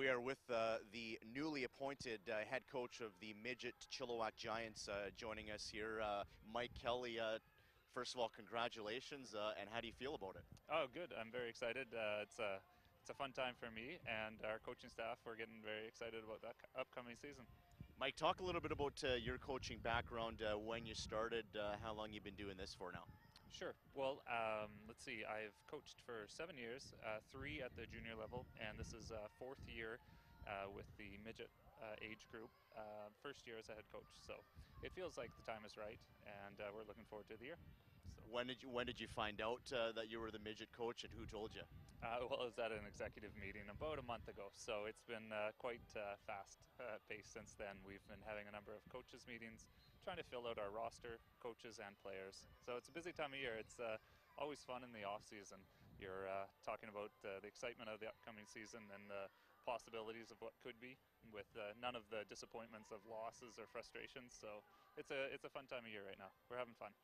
We are with the newly appointed head coach of the midget Chilliwack Giants joining us here, Mike Kelly. First of all, congratulations, and how do you feel about it? Oh, good. I'm very excited. It's a fun time for me and our coaching staff. We're getting very excited about that upcoming season. Mike, talk a little bit about your coaching background, when you started, how long you've been doing this for now. Sure. Well, let's see. I've coached for 7 years, 3 at the junior level, and this is fourth year with the midget age group. First year as a head coach, so it feels like the time is right, and we're looking forward to the year. So. When did you find out that you were the midget coach, and who told you? Well, I was at an executive meeting about a month ago, so it's been quite fast paced since then. We've been having a number of coaches meetings, trying to fill out our roster, coaches and players. So it's a busy time of year. It's always fun in the off season. You're talking about the excitement of the upcoming season and the possibilities of what could be, with none of the disappointments of losses or frustrations. So it's a fun time of year right now. We're having fun.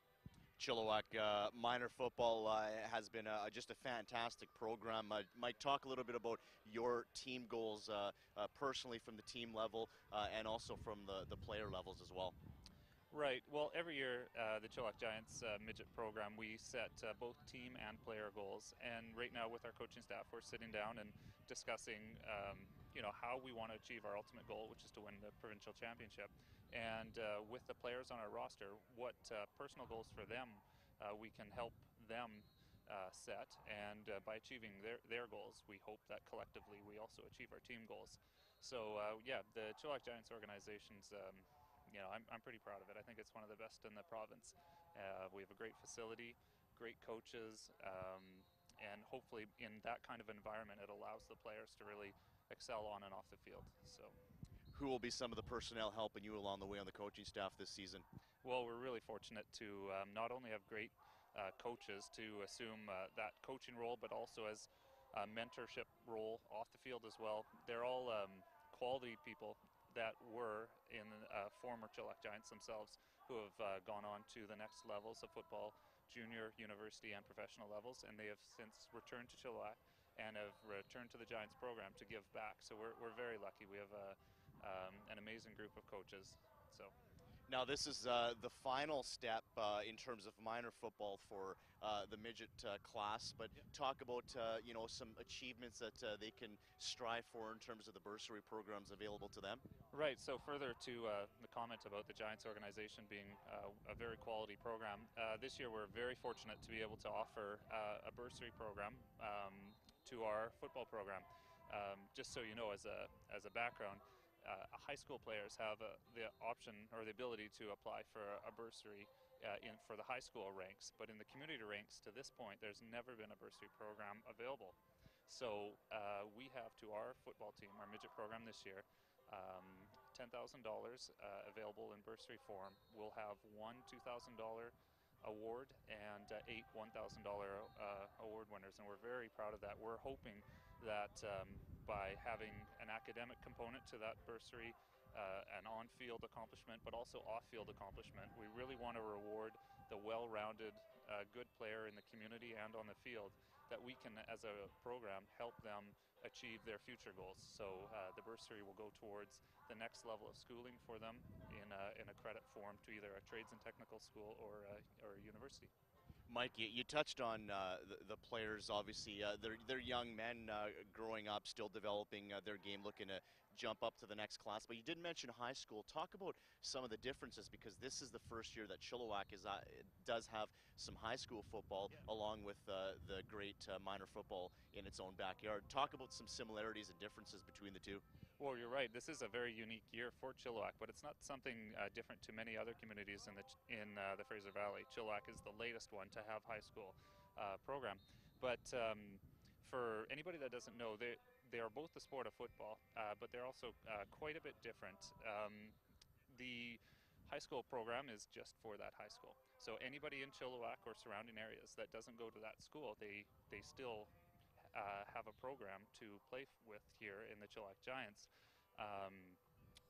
Chilliwack minor football has been just a fantastic program. Mike, talk a little bit about your team goals personally from the team level and also from the player levels as well. Right. Well, every year, the Chilliwack Giants midget program, we set both team and player goals. And right now, with our coaching staff, we're sitting down and discussing, how we want to achieve our ultimate goal, which is to win the provincial championship. And with the players on our roster, what personal goals for them we can help them set. And by achieving their goals, we hope that collectively we also achieve our team goals. So, the Chilliwack Giants organization's. I'm pretty proud of it. I think it's one of the best in the province. We have a great facility, great coaches, and hopefully in that kind of environment, it allows the players to really excel on and off the field. So, Who will be some of the personnel helping you along the way on the coaching staff this season? well, we're really fortunate to not only have great coaches to assume that coaching role, but also as a mentorship role off the field as well. They're all quality people that were in former Chilliwack Giants themselves, who have gone on to the next levels of football, junior, university, and professional levels, and they have since returned to Chilliwack and have returned to the Giants program to give back. So we're very lucky. We have an amazing group of coaches. So. Now, this is the final step in terms of minor football for the midget class, but talk about some achievements that they can strive for in terms of the bursary programs available to them. Right, so further to the comment about the Giants organization being a very quality program, this year we're very fortunate to be able to offer a bursary program to our football program. Just so you know, as a background, high school players have the option or the ability to apply for a bursary for the high school ranks, but in the community ranks to this point there's never been a bursary program available. So we have to our football team, our midget program this year, $10,000 available in bursary form. We'll have one $2,000 award and 8 $1,000 award winners, and we're very proud of that. We're hoping that by having an academic component to that bursary, an on-field accomplishment, but also off-field accomplishment, we really want to reward the well-rounded, good player in the community and on the field, that we can, as a program, help them achieve their future goals. So the bursary will go towards the next level of schooling for them in a credit form to either a trades and technical school or a university. Mike, you touched on the players. Obviously, they're young men growing up, still developing their game, looking to jump up to the next class. But you did mention high school. Talk about some of the differences, because this is the first year that Chilliwack does have some high school football, along with the great minor football in its own backyard. Talk about some similarities and differences between the two. Well, you're right. This is a very unique year for Chilliwack, but it's not something different to many other communities in the Fraser Valley. Chilliwack is the latest one to have high school program. But for anybody that doesn't know, they are both the sport of football, but they're also quite a bit different. The high school program is just for that high school. So anybody in Chilliwack or surrounding areas that doesn't go to that school, they still have a program to play with here in the Chilliwack Giants.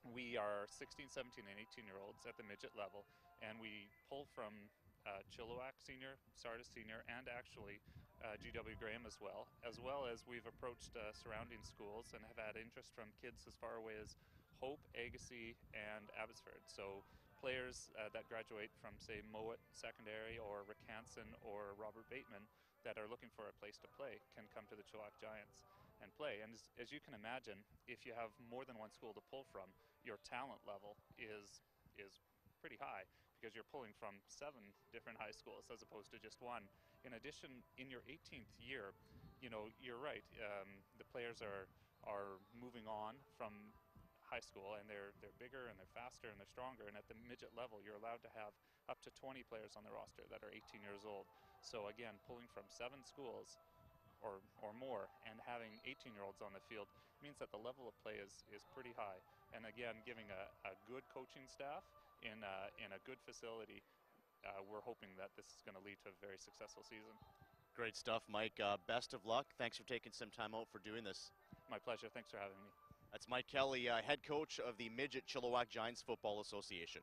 We are 16, 17, and 18-year-olds at the midget level, and we pull from Chilliwack Senior, Sardis Senior, and actually GW Graham as well as we've approached surrounding schools and have had interest from kids as far away as Hope, Agassiz, and Abbotsford. So players that graduate from, say, Mowat Secondary or Rickhanson or Robert Bateman that are looking for a place to play can come to the Chilliwack Giants and play. And as you can imagine, if you have more than one school to pull from, your talent level is pretty high because you're pulling from 7 different high schools as opposed to just one. In addition, in your 18th year, you're right. The players are moving on from high school, and they're bigger and they're faster and they're stronger. And at the midget level, you're allowed to have up to 20 players on the roster that are 18 years old. So again, pulling from 7 schools or more and having 18-year-olds on the field means that the level of play is pretty high. And again, giving a good coaching staff in a good facility, we're hoping that this is going to lead to a very successful season. Great stuff, Mike. Best of luck. Thanks for taking some time out for doing this. My pleasure. Thanks for having me. That's Mike Kelly, head coach of the Midget Chilliwack Giants Football Association.